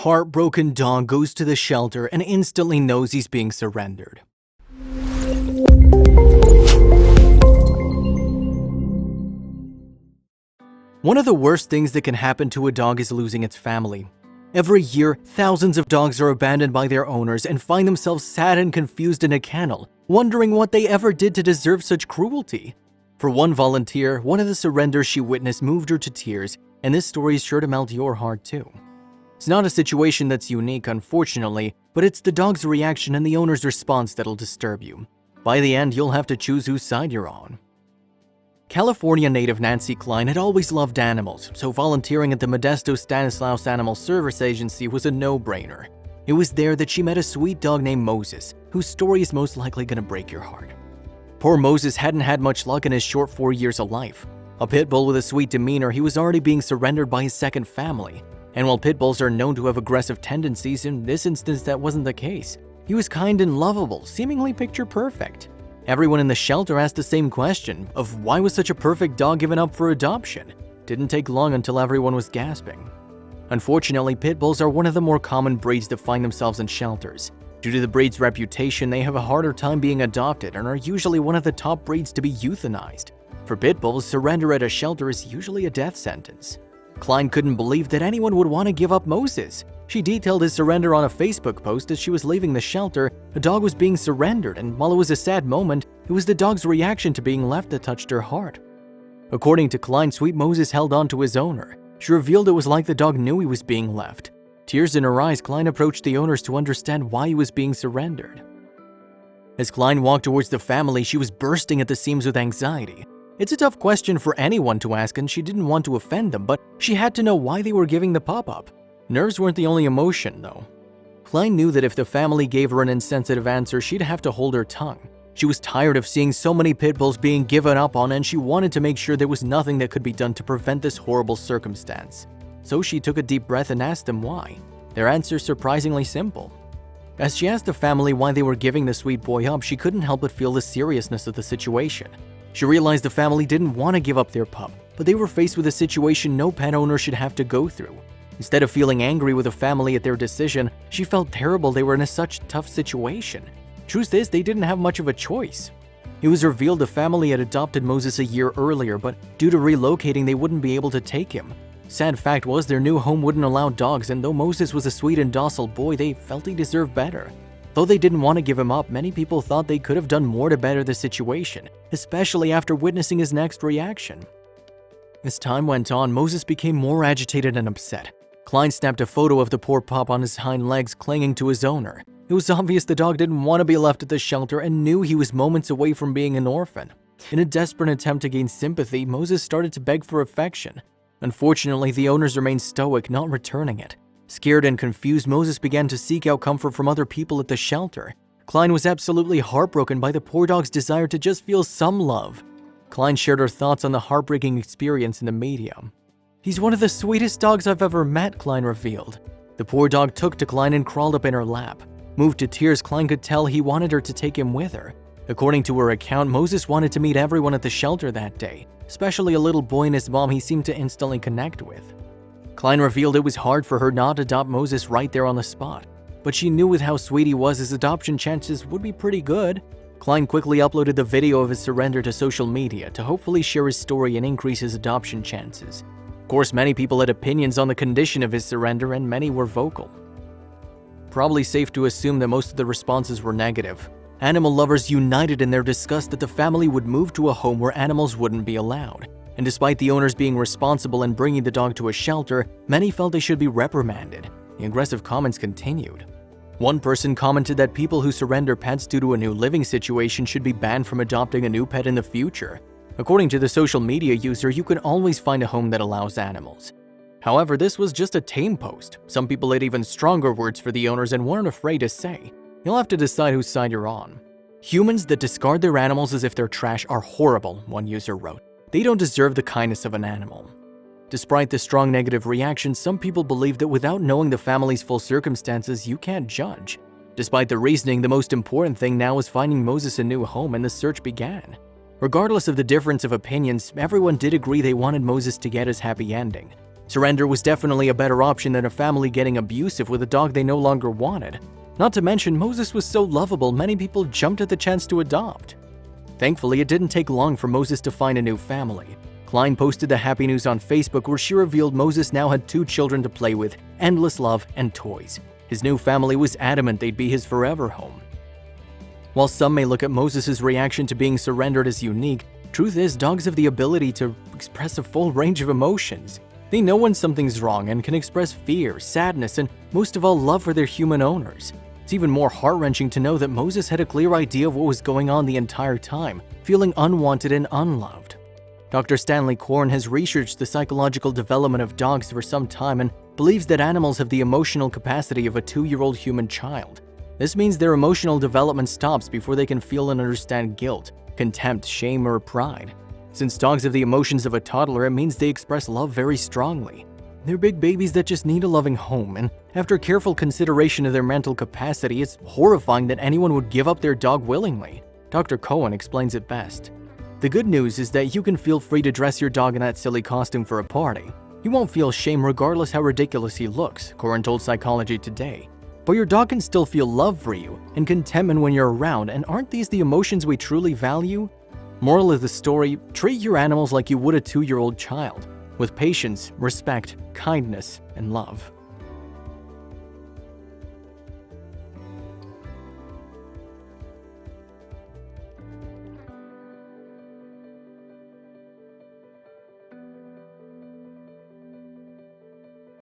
Heartbroken dog goes to the shelter and instantly knows he's being surrendered. One of the worst things that can happen to a dog is losing its family. Every year, thousands of dogs are abandoned by their owners and find themselves sad and confused in a kennel, wondering what they ever did to deserve such cruelty. For one volunteer, one of the surrenders she witnessed moved her to tears, and this story is sure to melt your heart too. It's not a situation that's unique, unfortunately, but it's the dog's reaction and the owner's response that'll disturb you. By the end, you'll have to choose whose side you're on. California native Nancy Klein had always loved animals, so volunteering at the Modesto Stanislaus Animal Service Agency was a no-brainer. It was there that she met a sweet dog named Moses, whose story is most likely going to break your heart. Poor Moses hadn't had much luck in his short 4 years of life. A pit bull with a sweet demeanor, he was already being surrendered by his second family. And while pit bulls are known to have aggressive tendencies, in this instance that wasn't the case. He was kind and lovable, seemingly picture perfect. Everyone in the shelter asked the same question of why was such a perfect dog given up for adoption? Didn't take long until everyone was gasping. Unfortunately, pit bulls are one of the more common breeds that find themselves in shelters. Due to the breed's reputation, they have a harder time being adopted and are usually one of the top breeds to be euthanized. For pit bulls, surrender at a shelter is usually a death sentence. Klein couldn't believe that anyone would want to give up Moses. She detailed his surrender on a Facebook post. As she was leaving the shelter, a dog was being surrendered, and while it was a sad moment, it was the dog's reaction to being left that touched her heart. According to Klein, sweet Moses held on to his owner. She revealed it was like the dog knew he was being left. Tears in her eyes, Klein approached the owners to understand why he was being surrendered. As Klein walked towards the family, she was bursting at the seams with anxiety. It's a tough question for anyone to ask, and she didn't want to offend them, but she had to know why they were giving the pup up. Nerves weren't the only emotion, though. Klein knew that if the family gave her an insensitive answer, she'd have to hold her tongue. She was tired of seeing so many pit bulls being given up on, and she wanted to make sure there was nothing that could be done to prevent this horrible circumstance. So she took a deep breath and asked them why. Their answer surprisingly simple. As she asked the family why they were giving the sweet boy up, she couldn't help but feel the seriousness of the situation. She realized the family didn't want to give up their pup, but they were faced with a situation no pet owner should have to go through. Instead of feeling angry with the family at their decision, she felt terrible they were in such a tough situation. Truth is, they didn't have much of a choice. It was revealed the family had adopted Moses a year earlier, but due to relocating, they wouldn't be able to take him. Sad fact was their new home wouldn't allow dogs, and though Moses was a sweet and docile boy, they felt he deserved better. Though they didn't want to give him up, many people thought they could have done more to better the situation, especially after witnessing his next reaction. As time went on, Moses became more agitated and upset. Klein snapped a photo of the poor pup on his hind legs clinging to his owner. It was obvious the dog didn't want to be left at the shelter and knew he was moments away from being an orphan. In a desperate attempt to gain sympathy, Moses started to beg for affection. Unfortunately, the owners remained stoic, not returning it. Scared and confused, Moses began to seek out comfort from other people at the shelter. Klein was absolutely heartbroken by the poor dog's desire to just feel some love. Klein shared her thoughts on the heartbreaking experience in the media. "He's one of the sweetest dogs I've ever met," Klein revealed. The poor dog took to Klein and crawled up in her lap. Moved to tears, Klein could tell he wanted her to take him with her. According to her account, Moses wanted to meet everyone at the shelter that day, especially a little boy and his mom he seemed to instantly connect with. Klein revealed it was hard for her not to adopt Moses right there on the spot, but she knew with how sweet he was, his adoption chances would be pretty good. Klein quickly uploaded the video of his surrender to social media to hopefully share his story and increase his adoption chances. Of course, many people had opinions on the condition of his surrender, and many were vocal. Probably safe to assume that most of the responses were negative. Animal lovers united in their disgust that the family would move to a home where animals wouldn't be allowed. And despite the owners being responsible in bringing the dog to a shelter, many felt they should be reprimanded. The aggressive comments continued. One person commented that people who surrender pets due to a new living situation should be banned from adopting a new pet in the future. According to the social media user, you can always find a home that allows animals. However, this was just a tame post. Some people had even stronger words for the owners and weren't afraid to say. You'll have to decide whose side you're on. "Humans that discard their animals as if they're trash are horrible," one user wrote. "They don't deserve the kindness of an animal." Despite the strong negative reaction, some people believe that without knowing the family's full circumstances, you can't judge. Despite the reasoning, the most important thing now was finding Moses a new home, and the search began. Regardless of the difference of opinions, everyone did agree they wanted Moses to get his happy ending. Surrender was definitely a better option than a family getting abusive with a dog they no longer wanted. Not to mention, Moses was so lovable, many people jumped at the chance to adopt. Thankfully, it didn't take long for Moses to find a new family. Klein posted the happy news on Facebook where she revealed Moses now had 2 children to play with, endless love, and toys. His new family was adamant they'd be his forever home. While some may look at Moses' reaction to being surrendered as unique, truth is dogs have the ability to express a full range of emotions. They know when something's wrong and can express fear, sadness, and most of all love for their human owners. It's even more heart-wrenching to know that Moses had a clear idea of what was going on the entire time, feeling unwanted and unloved. Dr. Stanley Korn has researched the psychological development of dogs for some time and believes that animals have the emotional capacity of a 2-year-old human child. This means their emotional development stops before they can feel and understand guilt, contempt, shame, or pride. Since dogs have the emotions of a toddler, it means they express love very strongly. They're big babies that just need a loving home, and after careful consideration of their mental capacity, it's horrifying that anyone would give up their dog willingly. Dr. Cohen explains it best. The good news is that you can feel free to dress your dog in that silly costume for a party. You won't feel shame regardless how ridiculous he looks, Cohen told Psychology Today. But your dog can still feel love for you and contentment when you're around, and aren't these the emotions we truly value? Moral of the story, treat your animals like you would a 2-year-old child, with patience, respect, kindness, and love.